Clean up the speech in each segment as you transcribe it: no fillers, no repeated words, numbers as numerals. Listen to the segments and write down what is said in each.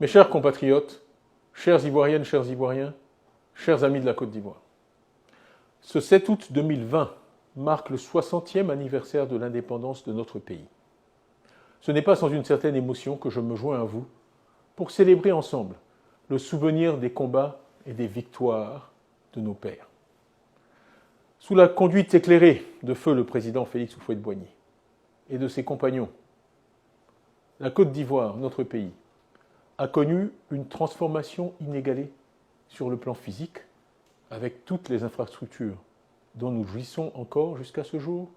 Mes chers compatriotes, chères Ivoiriennes, chers Ivoiriens, chers amis de la Côte d'Ivoire, ce 7 août 2020 marque le 60e anniversaire de l'indépendance de notre pays. Ce n'est pas sans une certaine émotion que je me joins à vous pour célébrer ensemble le souvenir des combats et des victoires de nos pères. Sous la conduite éclairée de feu le président Félix Houphouët-Boigny et de ses compagnons, la Côte d'Ivoire, notre pays, a connu une transformation inégalée sur le plan physique, avec toutes les infrastructures dont nous jouissons encore jusqu'à ce jour,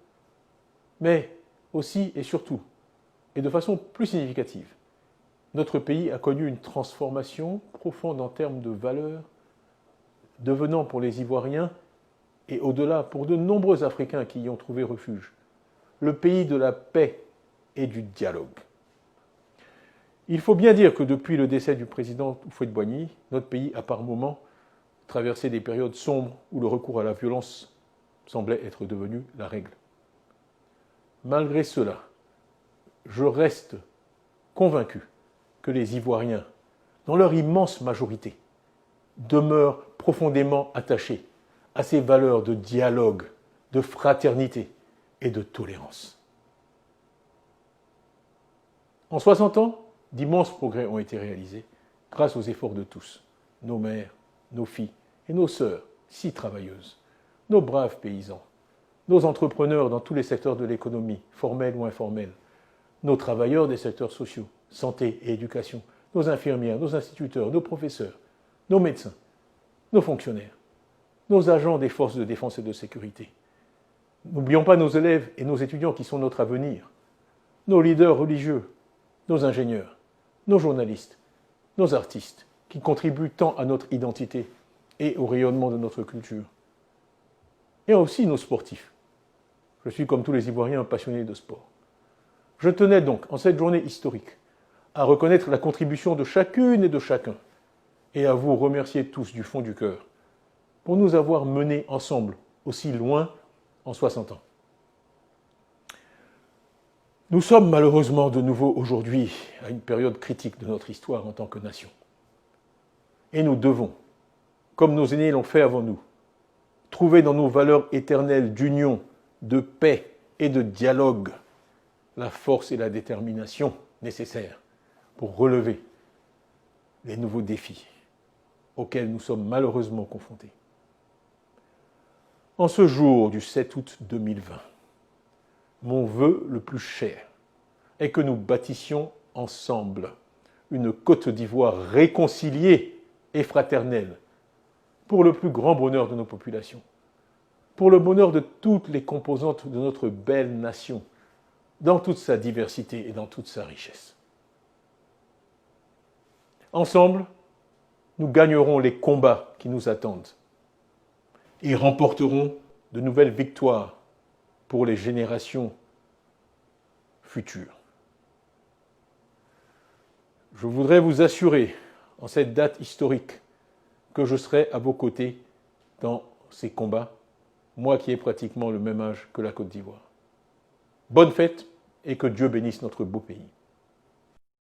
mais aussi et surtout, et de façon plus significative, notre pays a connu une transformation profonde en termes de valeurs, devenant pour les Ivoiriens, et au-delà pour de nombreux Africains qui y ont trouvé refuge, le pays de la paix et du dialogue. Il faut bien dire que depuis le décès du président Houphouët-Boigny, notre pays a par moments traversé des périodes sombres où le recours à la violence semblait être devenu la règle. Malgré cela, je reste convaincu que les Ivoiriens, dans leur immense majorité, demeurent profondément attachés à ces valeurs de dialogue, de fraternité et de tolérance. En 60 ans, d'immenses progrès ont été réalisés grâce aux efforts de tous, nos mères, nos filles et nos sœurs, si travailleuses, nos braves paysans, nos entrepreneurs dans tous les secteurs de l'économie, formels ou informels, nos travailleurs des secteurs sociaux, santé et éducation, nos infirmières, nos instituteurs, nos professeurs, nos médecins, nos fonctionnaires, nos agents des forces de défense et de sécurité. N'oublions pas nos élèves et nos étudiants qui sont notre avenir, nos leaders religieux, nos ingénieurs, nos journalistes, nos artistes, qui contribuent tant à notre identité et au rayonnement de notre culture. Et aussi nos sportifs. Je suis, comme tous les Ivoiriens, un passionné de sport. Je tenais donc, en cette journée historique, à reconnaître la contribution de chacune et de chacun, et à vous remercier tous du fond du cœur, pour nous avoir menés ensemble aussi loin en 60 ans. Nous sommes malheureusement de nouveau aujourd'hui à une période critique de notre histoire en tant que nation. Et nous devons, comme nos aînés l'ont fait avant nous, trouver dans nos valeurs éternelles d'union, de paix et de dialogue la force et la détermination nécessaires pour relever les nouveaux défis auxquels nous sommes malheureusement confrontés. En ce jour du 7 août 2020, mon vœu le plus cher est que nous bâtissions ensemble une Côte d'Ivoire réconciliée et fraternelle pour le plus grand bonheur de nos populations, pour le bonheur de toutes les composantes de notre belle nation, dans toute sa diversité et dans toute sa richesse. Ensemble, nous gagnerons les combats qui nous attendent et remporterons de nouvelles victoires pour les générations futures. Je voudrais vous assurer, en cette date historique, que je serai à vos côtés dans ces combats, moi qui ai pratiquement le même âge que la Côte d'Ivoire. Bonne fête et que Dieu bénisse notre beau pays.